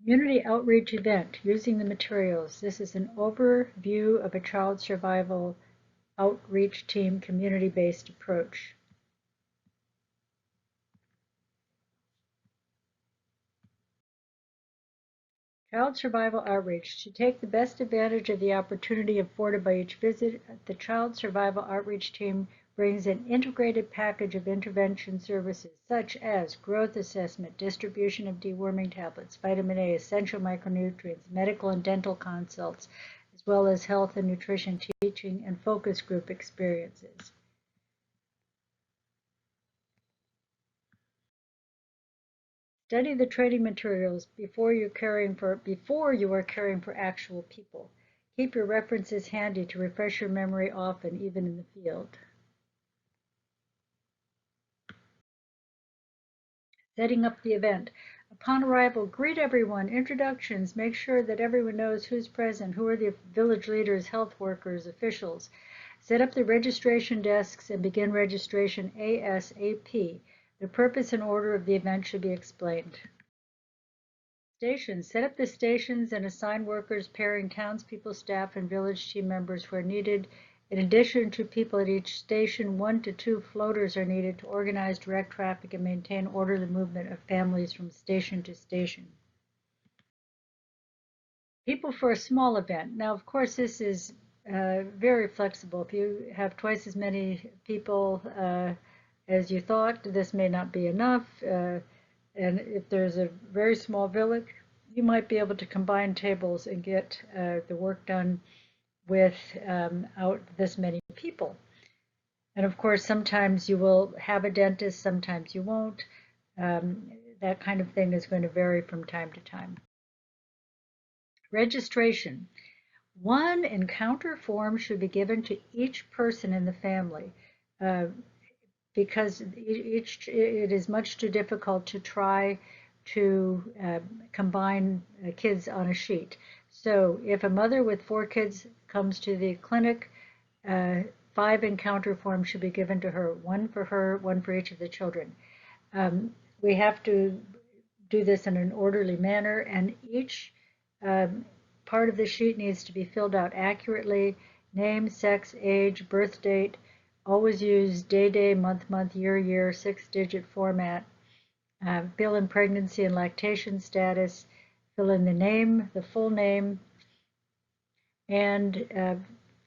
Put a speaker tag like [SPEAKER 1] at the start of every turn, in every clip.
[SPEAKER 1] Community outreach event, using the materials. This is an overview of a child survival outreach team community-based approach. Child survival outreach. To take the best advantage of the opportunity afforded by each visit, the Child Survival Outreach Team brings an integrated package of intervention services such as growth assessment, distribution of deworming tablets, vitamin A, essential micronutrients, medical and dental consults, as well as health and nutrition teaching and focus group experiences. Study the training materials before you are caring for actual people. Keep your references handy to refresh your memory often, even in the field. Setting up the event. Upon arrival, greet everyone, introductions, make sure that everyone knows who's present, who are the village leaders, health workers, officials. Set up the registration desks and begin registration ASAP. The purpose and order of the event should be explained. Stations. Set up the stations and assign workers pairing townspeople, staff, and village team members where needed. In addition to people at each station, 1 to 2 floaters are needed to organize direct traffic and maintain orderly movement of families from station to station. People for a small event. Now, of course, this is very flexible. If you have twice as many people as you thought, this may not be enough. And if there's a very small village, you might be able to combine tables and get the work done without this many people. And of course, sometimes you will have a dentist, sometimes you won't. That kind of thing is going to vary from time to time. Registration. One encounter form should be given to each person in the family because it is much too difficult to try to combine kids on a sheet. So if a mother with 4 kids comes to the clinic, 5 encounter forms should be given to her, 1 for her, 1 for each of the children. We have to do this in an orderly manner, and each part of the sheet needs to be filled out accurately. Name, sex, age, birth date. Always use day, month, year, 6-digit format. Fill in pregnancy and lactation status. Fill in the name, the full name. And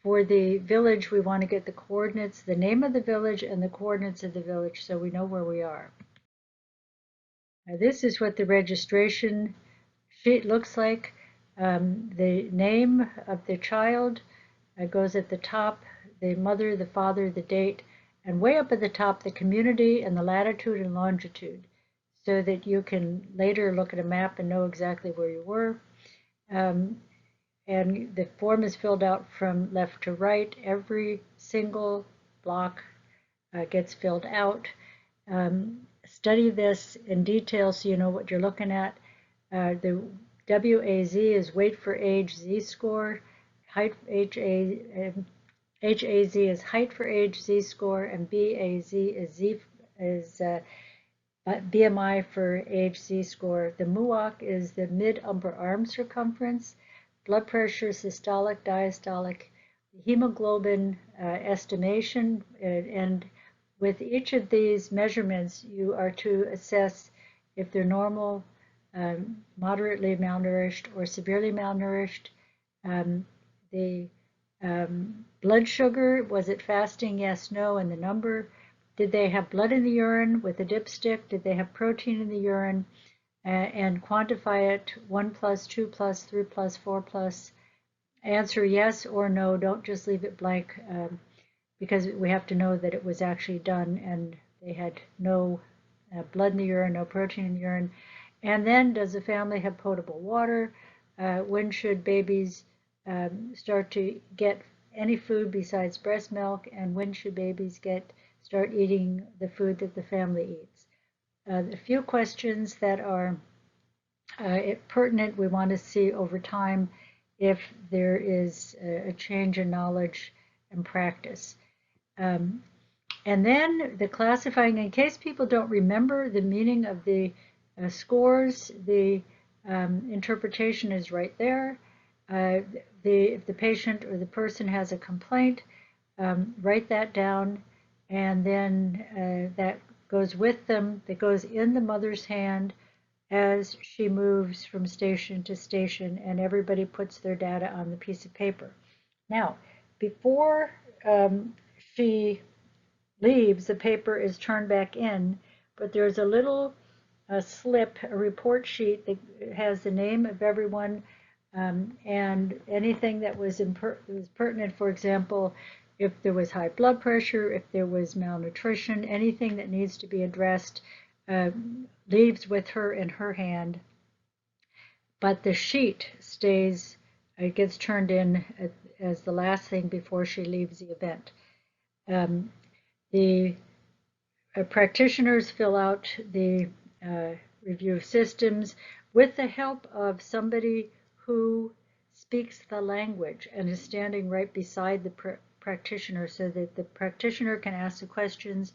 [SPEAKER 1] for the village, we want to get the coordinates, the name of the village and the coordinates of the village so we know where we are. Now, this is what the registration sheet looks like. The name of the child goes at the top, the mother, the father, the date, and way up at the top, the community and the latitude and longitude, so that you can later look at a map and know exactly where you were. And the form is filled out from left to right. Every single block gets filled out. Study this in detail so you know what you're looking at. The WAZ is weight for age z-score, height HAZ is height for age z-score, and BAZ is BMI for age z-score. The MUOC is the mid-upper arm circumference, blood pressure, systolic, diastolic, hemoglobin estimation, and with each of these measurements, you are to assess if they're normal, moderately malnourished, or severely malnourished. The blood sugar, was it fasting? Yes, no, and the number. Did they have blood in the urine with a dipstick? Did they have protein in the urine? And quantify it, 1 plus, 2 plus, 3 plus, 4 plus. Answer yes or no. Don't just leave it blank because we have to know that it was actually done and they had no blood in the urine, no protein in the urine. And then, does the family have potable water? When should babies start to get any food besides breast milk? And when should babies start eating the food that the family eats? A few questions that are pertinent we want to see over time if there is a change in knowledge and practice. And then the classifying, in case people don't remember the meaning of the scores, the Interpretation is right there. If the patient or the person has a complaint, write that down, and then that goes with them, that goes in the mother's hand as she moves from station to station, and everybody puts their data on the piece of paper. Now, before she leaves, the paper is turned back in, but there's a little slip, a report sheet that has the name of everyone and anything that was pertinent. For example, if there was high blood pressure, if there was malnutrition, anything that needs to be addressed leaves with her in her hand. But the sheet stays, it gets turned in as the last thing before she leaves the event. The practitioners fill out the review of systems with the help of somebody who speaks the language and is standing right beside the practitioner, so that the practitioner can ask the questions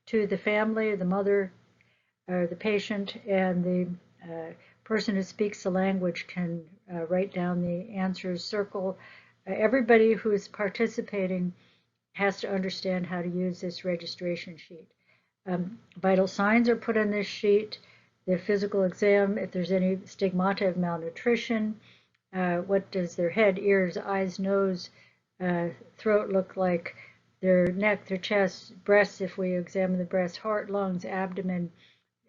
[SPEAKER 1] to the family, the mother, or the patient, and the person who speaks the language can write down the answers, circle. Everybody who's participating has to understand how to use this registration sheet. Vital signs are put on this sheet, the physical exam, if there's any stigmata of malnutrition, what does their head, ears, eyes, nose, throat look like, their neck, their chest, breasts, if we examine the breast, heart, lungs, abdomen,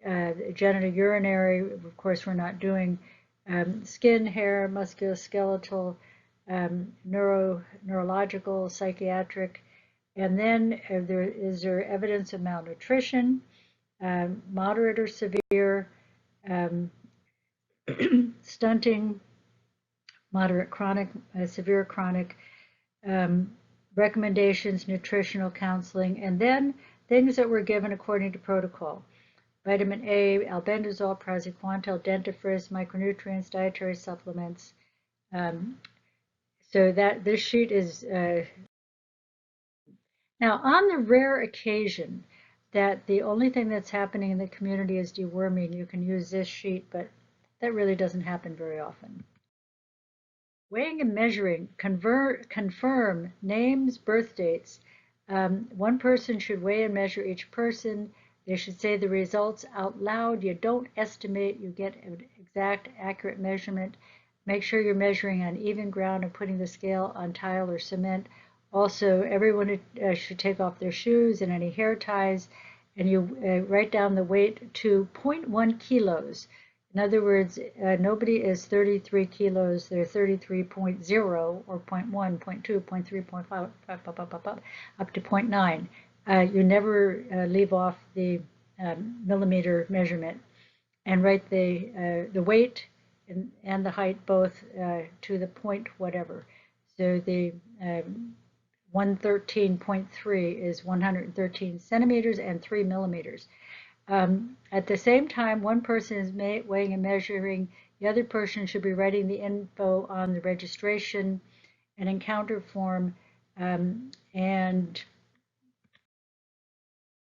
[SPEAKER 1] genitourinary, of course we're not doing, skin, hair, musculoskeletal, neurological, psychiatric, and then is there evidence of malnutrition, moderate or severe, stunting, moderate chronic, severe chronic, recommendations, nutritional counseling, and then things that were given according to protocol. Vitamin A, albendazole, praziquantel, dentifrice, micronutrients, dietary supplements. So that this sheet is now on the rare occasion that the only thing that's happening in the community is deworming, you can use this sheet, but that really doesn't happen very often. Weighing and measuring, confirm names, birth dates. One person should weigh and measure each person. They should say the results out loud. You don't estimate, you get an exact, accurate measurement. Make sure you're measuring on even ground and putting the scale on tile or cement. Also, everyone should take off their shoes and any hair ties, and you write down the weight to 0.1 kilos. In other words, nobody is 33 kilos, they're 33.0 or 0.1, 0.2, 0.3, 0.5, up to 0.9. You never leave off the millimeter measurement, and write the weight and the height both to the point whatever. So the 113.3 is 113 centimeters and 3 millimeters. At the same time, one person is weighing and measuring, the other person should be writing the info on the registration and encounter form, and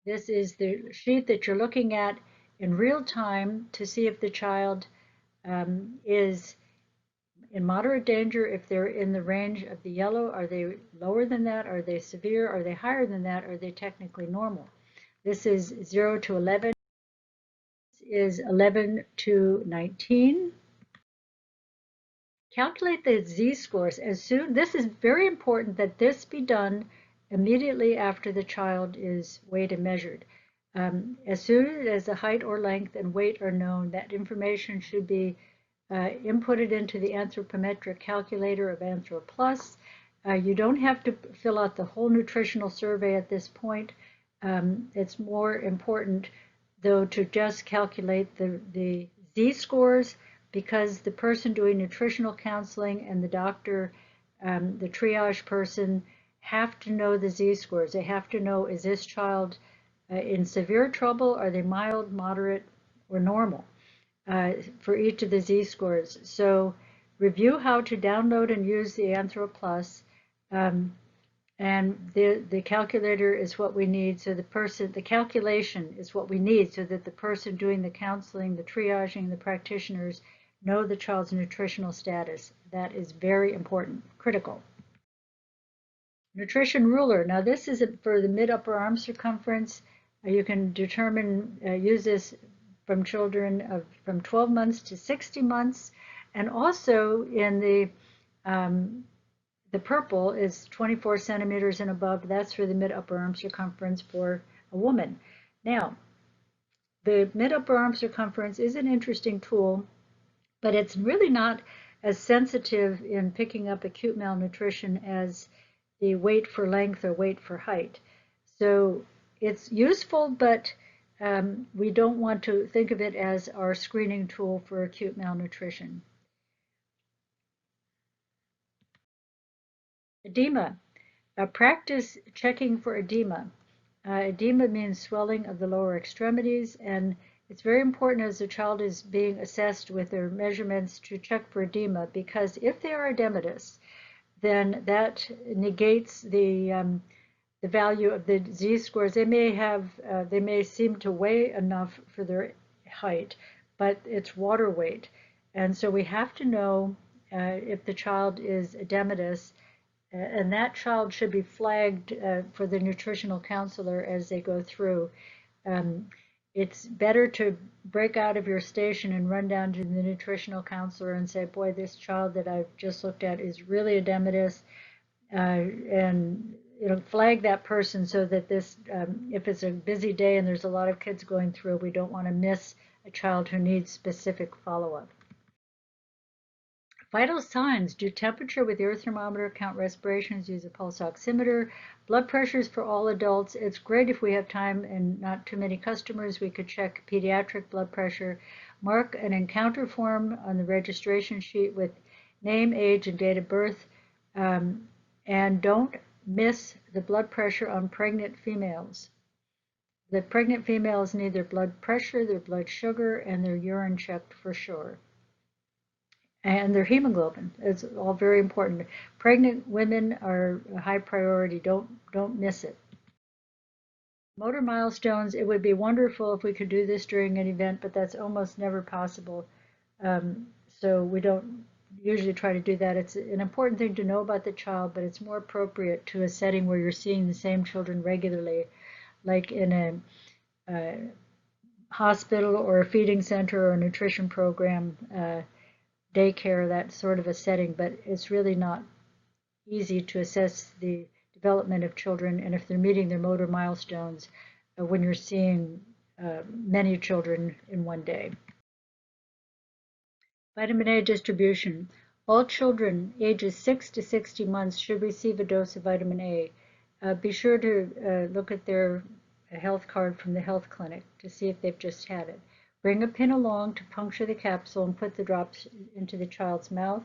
[SPEAKER 1] this is the sheet that you're looking at in real time to see if the child is in moderate danger. If they're in the range of the yellow, are they lower than that? Are they severe? Are they higher than that? Are they technically normal? This is 0 to 11. This is 11 to 19. Calculate the z-scores as soon. This is very important that this be done immediately after the child is weighed and measured. As soon as the height or length and weight are known, that information should be inputted into the anthropometric calculator of AnthroPlus. You don't have to fill out the whole nutritional survey at this point. It's more important, though, to just calculate the z-scores, because the person doing nutritional counseling and the doctor, the triage person, have to know the z-scores. They have to know, is this child in severe trouble? Are they mild, moderate, or normal for each of the z-scores? So review how to download and use the AnthroPlus, and the calculator is what we need. So the calculation is what we need so that the person doing the counseling, the triaging, the practitioners Know the child's nutritional status. That is very important, critical. Nutrition ruler. Now this is for the mid-upper arm circumference. You can determine, use this from children from 12 months to 60 months. And also in the purple is 24 centimeters and above. That's for the mid-upper arm circumference for a woman. Now, the mid-upper arm circumference is an interesting tool, but it's really not as sensitive in picking up acute malnutrition as the weight for length or weight for height. So it's useful, but we don't want to think of it as our screening tool for acute malnutrition. Edema. Practice checking for edema. Edema means swelling of the lower extremities, and it's very important as the child is being assessed with their measurements to check for edema, because if they are edematous, then that negates the value of the z-scores. They may seem to weigh enough for their height, but it's water weight, and so we have to know if the child is edematous. And that child should be flagged for the nutritional counselor as they go through. It's better to break out of your station and run down to the nutritional counselor and say, boy, this child that I've just looked at is really edematous, and flag that person so that this, if it's a busy day and there's a lot of kids going through, we don't want to miss a child who needs specific follow-up. Vital signs: do temperature with your thermometer, count respirations, use a pulse oximeter. Blood pressures for all adults. It's great if we have time and not too many customers, we could check pediatric blood pressure. Mark an encounter form on the registration sheet with name, age, and date of birth. And don't miss the blood pressure on pregnant females. The pregnant females need their blood pressure, their blood sugar, and their urine checked for sure. And their hemoglobin. It's all very important. Pregnant women are a high priority. Don't miss it. Motor milestones. It would be wonderful if we could do this during an event, but that's almost never possible. So we don't usually try to do that. It's an important thing to know about the child, but it's more appropriate to a setting where you're seeing the same children regularly, like in a hospital or a feeding center or a nutrition program. Daycare, that sort of a setting, but it's really not easy to assess the development of children and if they're meeting their motor milestones when you're seeing many children in one day. Vitamin A distribution. All children ages 6 to 60 months should receive a dose of vitamin A. Be sure to look at their health card from the health clinic to see if they've just had it. Bring a pin along to puncture the capsule and put the drops into the child's mouth.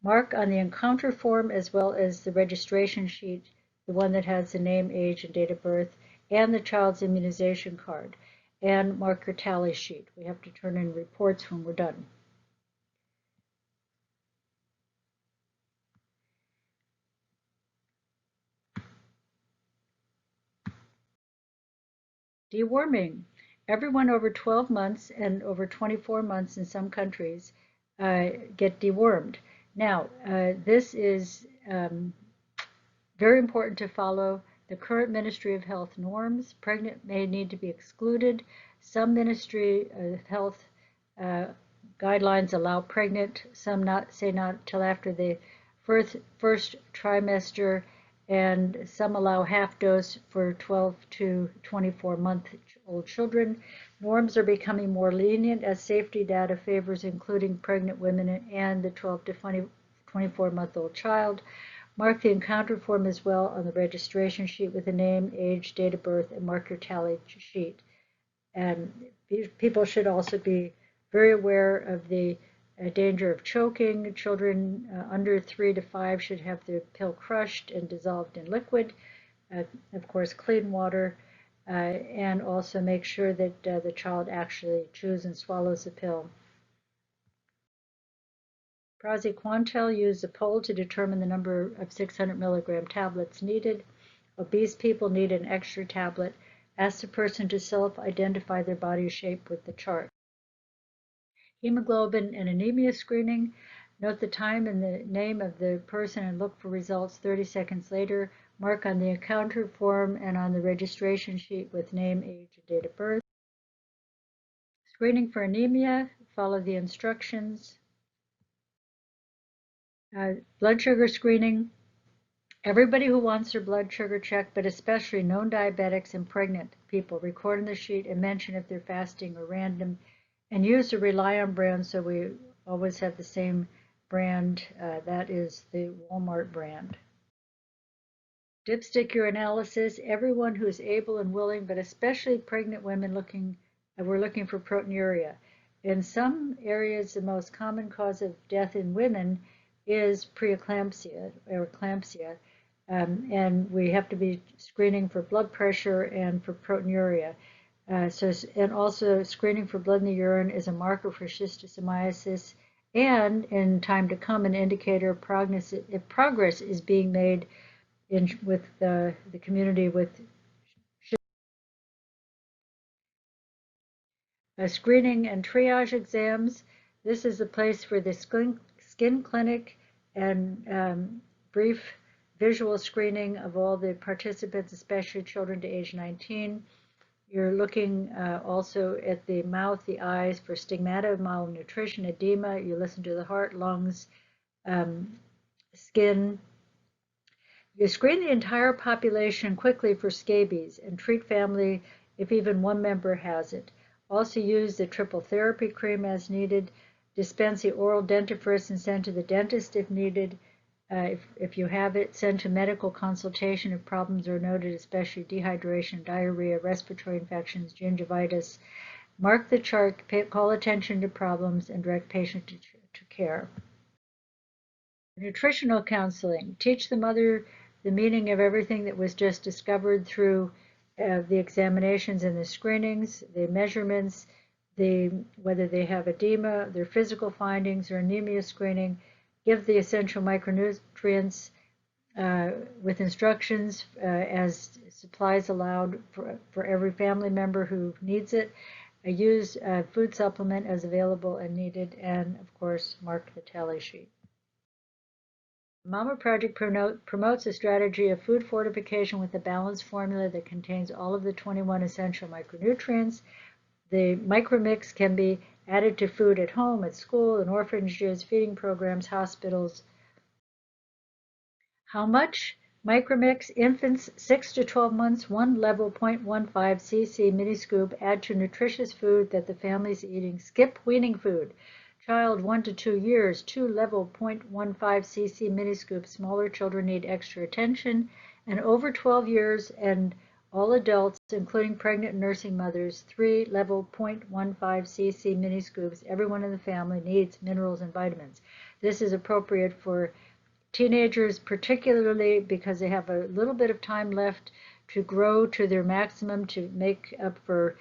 [SPEAKER 1] Mark on the encounter form as well as the registration sheet, the one that has the name, age, and date of birth, and the child's immunization card. And mark your tally sheet. We have to turn in reports when we're done. Deworming. Everyone over 12 months and over 24 months in some countries get dewormed. Now, this is very important to follow the current Ministry of Health norms. Pregnant may need to be excluded. Some Ministry of Health guidelines allow pregnant, some say not till after the first trimester, and some allow half dose for 12 to 24-month-old children. Norms are becoming more lenient as safety data favors including pregnant women and the 12 to 24-month-old child. Mark the encounter form as well on the registration sheet with the name, age, date of birth, and mark your tally sheet. And people should also be very aware of the danger of choking. Children under 3 to 5 should have the pill crushed and dissolved in liquid. Of course, clean water, and also make sure that the child actually chews and swallows the pill. Praziquantel, use a poll to determine the number of 600 milligram tablets needed. Obese people need an extra tablet. Ask the person to self-identify their body shape with the chart. Hemoglobin and anemia screening. Note the time and the name of the person and look for results 30 seconds later. Mark on the encounter form and on the registration sheet with name, age, and date of birth. Screening for anemia, follow the instructions. Blood sugar screening. Everybody who wants their blood sugar checked, but especially known diabetics and pregnant people, record on the sheet and mention if they're fasting or random, and use the Rely On brand so we always have the same brand. That is the Walmart brand. Dipstick urinalysis. Everyone who is able and willing, but especially pregnant women we're looking for proteinuria. In some areas, the most common cause of death in women is preeclampsia or eclampsia, and we have to be screening for blood pressure and for proteinuria. And also screening for blood in the urine is a marker for schistosomiasis, and in time to come, an indicator of progress if progress is being made with the community with screening and triage exams. This is a place for the skin clinic and brief visual screening of all the participants, especially children to age 19. You're looking also at the mouth, the eyes for stigmata of malnutrition, edema. You listen to the heart, lungs, skin. You screen the entire population quickly for scabies and treat family if even one member has it. Also use the triple therapy cream as needed. Dispense the oral dentifrice and send to the dentist if needed. If you have it, send to medical consultation if problems are noted, especially dehydration, diarrhea, respiratory infections, gingivitis. Mark the chart, call attention to problems, and direct patient to care. Nutritional counseling. Teach the mother the meaning of everything that was just discovered through the examinations and the screenings, the measurements, whether they have edema, their physical findings, or anemia screening. Give the essential micronutrients with instructions as supplies allowed for every family member who needs it. Use food supplement as available and needed, and of course, mark the tally sheet. Mama Project promotes a strategy of food fortification with a balanced formula that contains all of the 21 essential micronutrients. The micromix can be added to food at home, at school, in orphanages, feeding programs, hospitals. How much? Micromix, infants 6 to 12 months, 1 level 0.15 cc mini scoop, add to nutritious food that the family is eating. Skip weaning food. Child 1 to 2 years, 2 level 0.15 cc mini scoop. Smaller children need extra attention. And over 12 years and all adults, including pregnant and nursing mothers, 3 level 0.15 cc mini scoops. Everyone in the family needs minerals and vitamins. This is appropriate for teenagers, particularly because they have a little bit of time left to grow to their maximum to make up for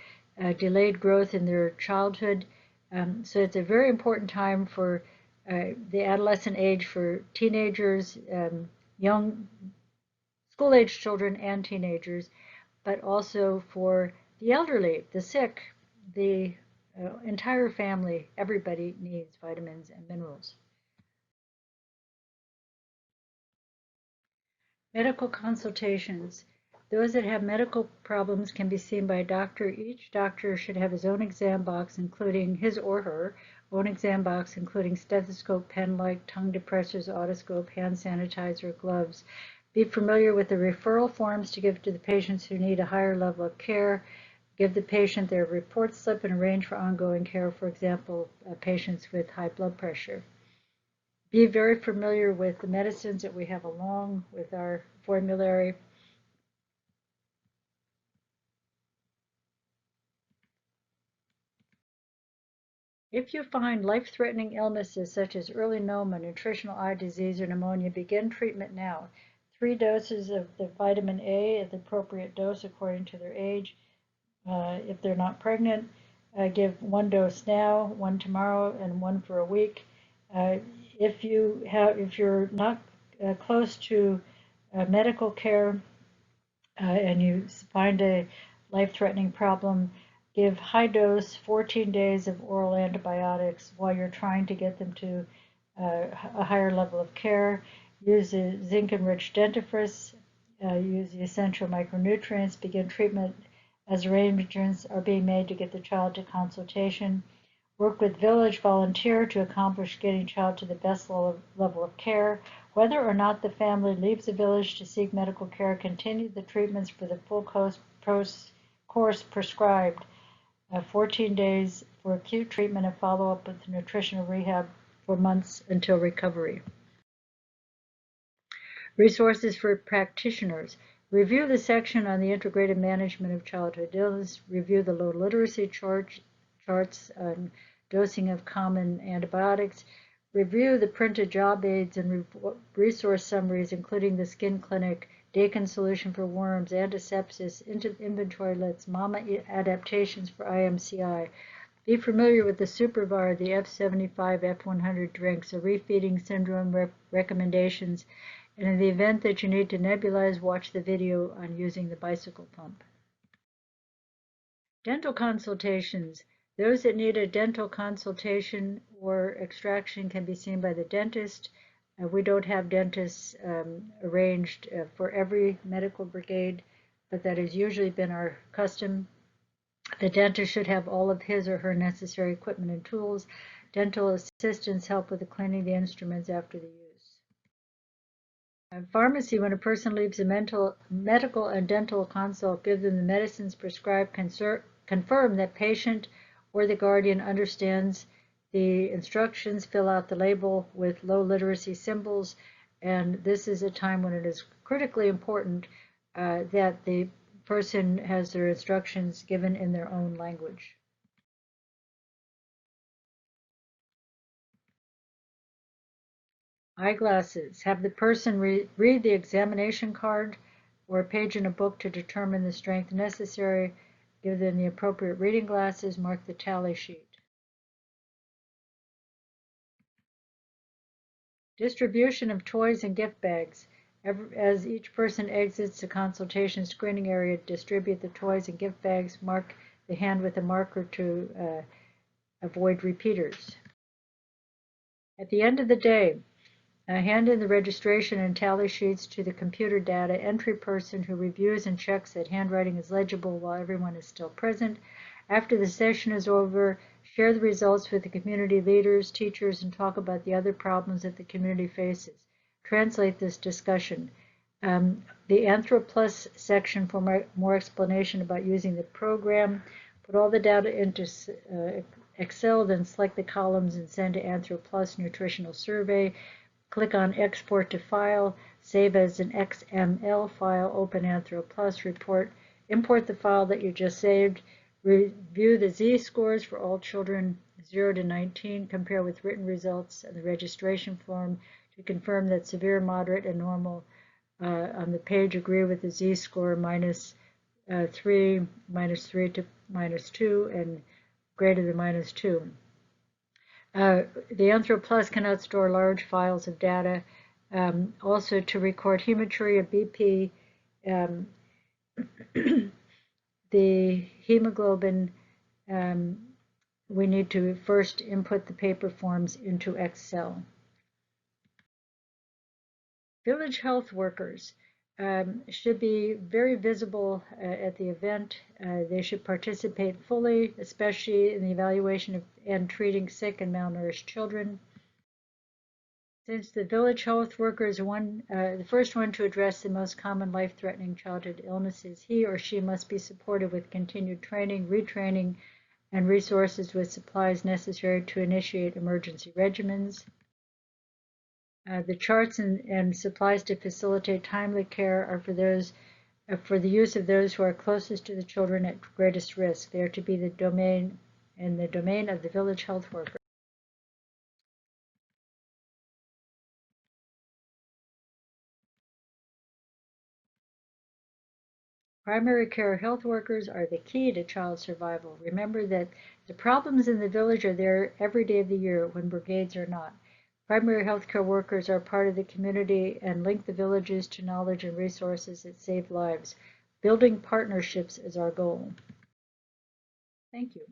[SPEAKER 1] delayed growth in their childhood. So it's a very important time for the adolescent age for teenagers, young school-age children and teenagers, but also for the elderly, the sick, the entire family. Everybody needs vitamins and minerals. Medical consultations. Those that have medical problems can be seen by a doctor. Each doctor should have his own exam box, including his or her own exam box, including stethoscope, pen light, tongue depressors, otoscope, hand sanitizer, gloves. Be familiar with the referral forms to give to the patients who need a higher level of care. Give the patient their report slip and arrange for ongoing care, for example, patients with high blood pressure. Be very familiar with the medicines that we have along with our formulary. If you find life-threatening illnesses such as early pneumonia, nutritional eye disease, or pneumonia, begin treatment now. 3 doses of the vitamin A at the appropriate dose according to their age. If they're not pregnant, give 1 dose now, 1 tomorrow, and 1 for a week. If you're not close to medical care and you find a life-threatening problem, give high dose 14 days of oral antibiotics while you're trying to get them to a higher level of care. Use the zinc-enriched dentifrice, use the essential micronutrients, begin treatment as arrangements are being made to get the child to consultation. Work with village volunteer to accomplish getting child to the best level of care. Whether or not the family leaves the village to seek medical care, continue the treatments for the full course prescribed. 14 days for acute treatment and follow-up with nutritional rehab for months until recovery. Resources for practitioners. Review the section on the integrated management of childhood illness. Review the low literacy charts on dosing of common antibiotics. Review the printed job aids and resource summaries, including the Skin Clinic, Dakin Solution for Worms, Antisepsis, Inventory Lists, MAMA adaptations for IMCI. Be familiar with the SuperVar, the F75, F100 drinks, the refeeding syndrome recommendations, and in the event that you need to nebulize, watch the video on using the bicycle pump. Dental consultations. Those that need a dental consultation or extraction can be seen by the dentist. We don't have dentists arranged for every medical brigade, but that has usually been our custom. The dentist should have all of his or her necessary equipment and tools. Dental assistants help with the cleaning of the instruments after the use. Pharmacy, when a person leaves a medical and dental consult, give them the medicines prescribed, confirm that patient or the guardian understands the instructions, fill out the label with low literacy symbols, and this is a time when it is critically important that the person has their instructions given in their own language. Eyeglasses. Have the person read the examination card or a page in a book to determine the strength necessary. Give them the appropriate reading glasses. Mark the tally sheet. Distribution of toys and gift bags. As each person exits the consultation screening area, distribute the toys and gift bags. Mark the hand with a marker to avoid repeaters. At the end of the day, hand in the registration and tally sheets to the computer data entry person who reviews and checks that handwriting is legible while everyone is still present. After the session is over, share the results with the community leaders, teachers, and talk about the other problems that the community faces. Translate this discussion. The AnthroPlus section for more explanation about using the program. Put all the data into Excel, then select the columns and send to AnthroPlus Nutritional Survey. Click on Export to File, save as an XML file, open AnthroPlus, import the file that you just saved, review the Z-scores for all children 0 to 19, compare with written results and the registration form to confirm that severe, moderate, and normal on the page agree with the Z-score -3, -3 to -2, and greater than -2. The AnthroPlus cannot store large files of data. Also, to record hematuria, BP, the hemoglobin, we need to first input the paper forms into Excel. Village health workers should be very visible at the event. They should participate fully, especially in the evaluation of and treating sick and malnourished children. Since the village health worker is the first one to address the most common life-threatening childhood illnesses, he or she must be supported with continued training, retraining, and resources with supplies necessary to initiate emergency regimens. The charts and supplies to facilitate timely care are for the use of those who are closest to the children at greatest risk. They are to be the domain of the village health worker. Primary care health workers are the key to child survival. Remember that the problems in the village are there every day of the year when brigades are not. Primary health care workers are part of the community and link the villages to knowledge and resources that save lives. Building partnerships is our goal. Thank you.